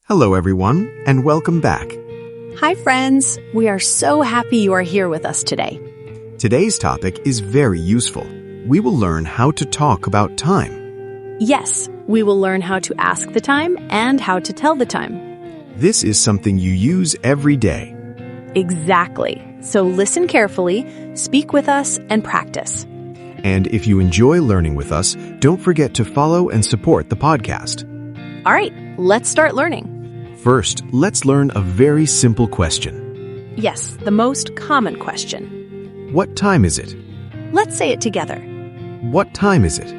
Hello, everyone, and welcome back. Hi, friends. We are so happy you are here with us today. Today's topic is very useful. We will learn how to talk about time. Yes, we will learn how to ask the time and how to tell the time. This is something you use every day. Exactly. So listen carefully, speak with us, and practice. And if you enjoy learning with us, don't forget to follow and support the podcast. All right, let's start learning. First, let's learn a very simple question. Yes, the most common question. What time is it? Let's say it together. What time is it?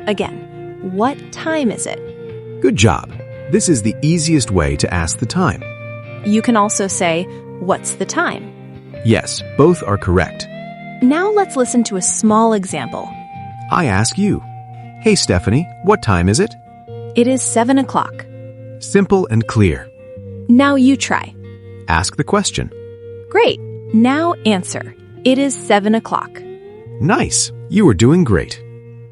Again, what time is it? Good job. This is the easiest way to ask the time. You can also say, what's the time? Yes, both are correct. Now let's listen to a small example. I ask you. Hey, Stephanie, what time is it? It is 7 o'clock. Simple and clear. Now you try. Ask the question. Great. Now answer. It is 7 o'clock. Nice. You are doing great.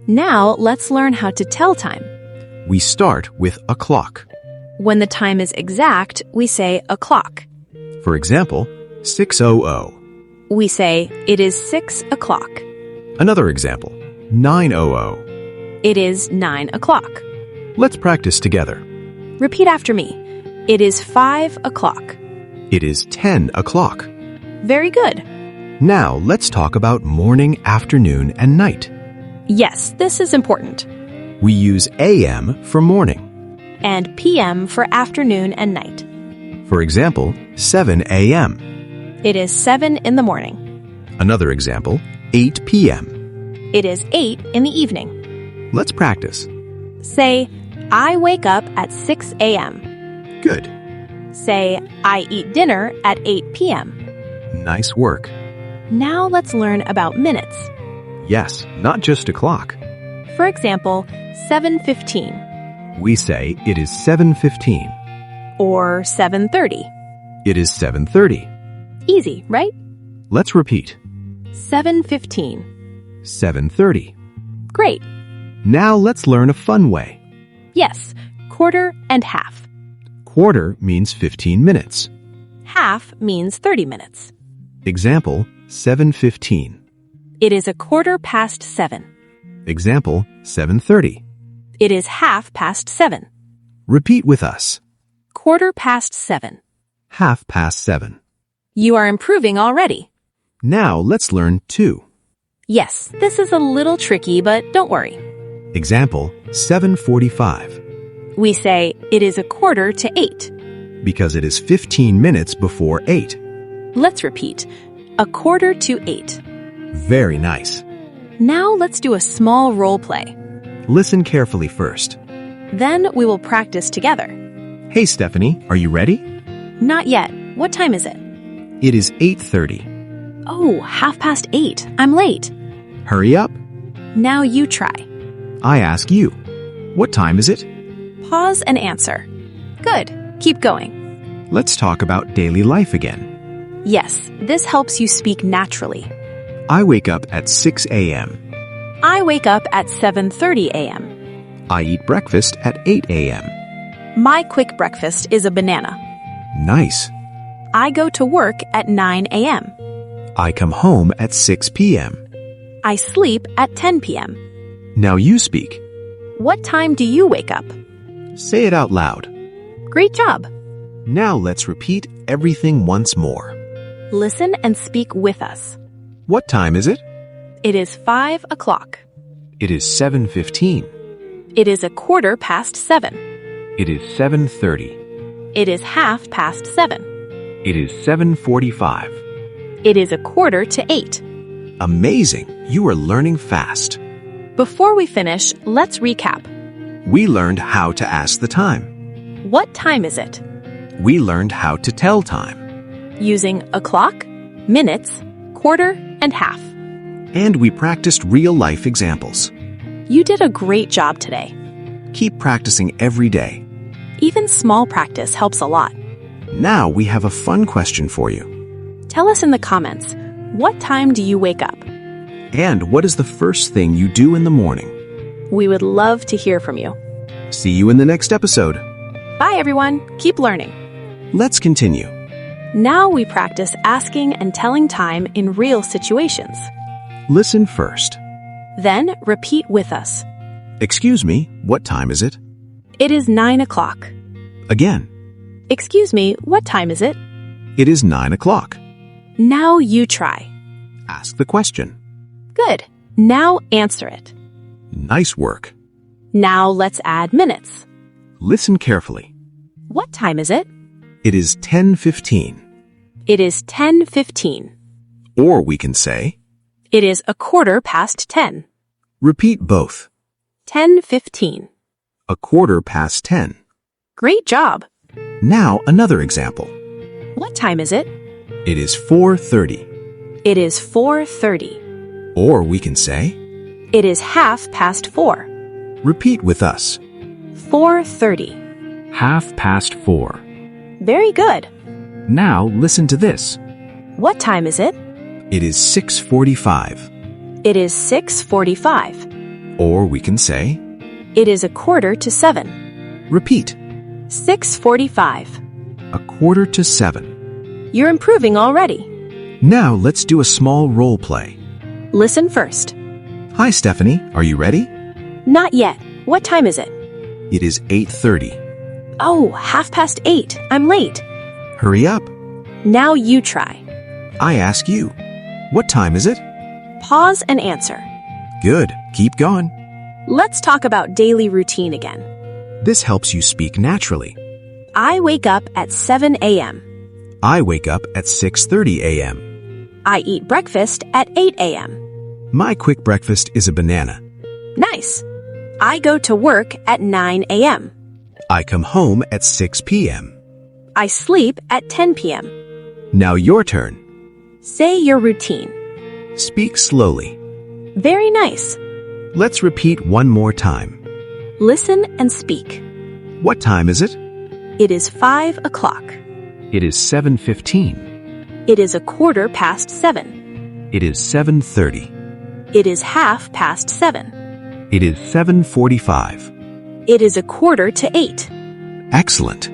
Now let's learn how to tell time. We start with a clock. When the time is exact, we say o'clock. For example, 6:00. We say, it is 6 o'clock. Another example, 9:00. It is 9 o'clock. Let's practice together. Repeat after me. It is 5 o'clock. It is 10 o'clock. Very good. Now let's talk about morning, afternoon, and night. Yes, this is important. We use AM for morning. And PM for afternoon and night. For example, 7 a.m. It is 7 in the morning. Another example, 8 p.m. It is 8 in the evening. Let's practice. Say, I wake up at 6 a.m. Good. Say, I eat dinner at 8 p.m. Nice work. Now let's learn about minutes. Yes, not just a clock. For example, 7:15 We say it is 7:15. or 7:30. It is 7:30. Easy, right? Let's repeat. 7:15. 7:30. Great. Now let's learn a fun way. Yes, quarter and half. Quarter means 15 minutes. Half means 30 minutes. Example, 7:15. It is a quarter past 7. Example, 7:30. It is half past 7. Repeat with us. Quarter past 7. Half past 7. You are improving already. Now let's learn 2. Yes, this is a little tricky, but don't worry. Example, 7:45. We say, it is a quarter to 8. Because it is 15 minutes before 8. Let's repeat. A quarter to 8. Very nice. Now let's do a small role play. Listen carefully first. Then we will practice together. Hey, Stephanie, are you ready? Not yet. What time is it? It is 8:30. Oh, 8:30. I'm late. Hurry up. Now you try. I ask you. What time is it? Pause and answer. Good. Keep going. Let's talk about daily life again. Yes, this helps you speak naturally. I wake up at 6 a.m. I wake up at 7:30 a.m. I eat breakfast at 8 a.m. My quick breakfast is a banana. Nice. I go to work at 9 a.m. I come home at 6 p.m. I sleep at 10 p.m. Now you speak. What time do you wake up? Say it out loud. Great job. Now let's repeat everything once more. Listen and speak with us. What time is it? It is 5 o'clock. It is 7:15. It is a quarter past 7. It is 7:30. It is half past 7. It is 7:45. It is a quarter to 8. Amazing! You are learning fast. Before we finish, let's recap. We learned how to ask the time. What time is it? We learned how to tell time. Using a clock, minutes, quarter, and half. And we practiced real-life examples. You did a great job today. Keep practicing every day. Even small practice helps a lot. Now we have a fun question for you. Tell us in the comments, what time do you wake up? And what is the first thing you do in the morning? We would love to hear from you. See you in the next episode. Bye, everyone. Keep learning. Let's continue. Now we practice asking and telling time in real situations. Listen first. Then repeat with us. Excuse me, what time is it? It is 9 o'clock. Again. Excuse me, what time is it? It is 9 o'clock. Now you try. Ask the question. Good. Now answer it. Nice work. Now let's add minutes. Listen carefully. What time is it? It is 10:15. It is 10:15. Or we can say, It is 10:15. repeat both. 10:15. 10:15. Great job. Now another example. What time is it? It is 4:30. It is 4:30. Or we can say, It is 4:30. repeat with us. 4:30. 4:30. Very good. Now listen to this. What time is it? It is 6:45. It is 6:45. Or we can say, It is 6:45. repeat. 6:45. 6:45. You're improving already. Now let's do a small role play. Listen first. Hi, Stephanie. Are you ready? Not yet. What time is it? It is 8:30. Oh, 8:30. I'm late. Hurry up. Now you try. I ask you. What time is it? Pause and answer. Good. Keep going. Let's talk about daily routine again. This helps you speak naturally. I wake up at 7 a.m. I wake up at 6:30 a.m. I eat breakfast at 8 a.m. My quick breakfast is a banana. Nice. I go to work at 9 a.m. I come home at 6 p.m. I sleep at 10 p.m. Now your turn. Say your routine. Speak slowly. Very nice. Let's repeat one more time. Listen and speak. What time is it? It is 5 o'clock. It is 7:15. It is 7:15. It is 7:30. It is 7:30. It is 7:45. It is 7:45. Excellent.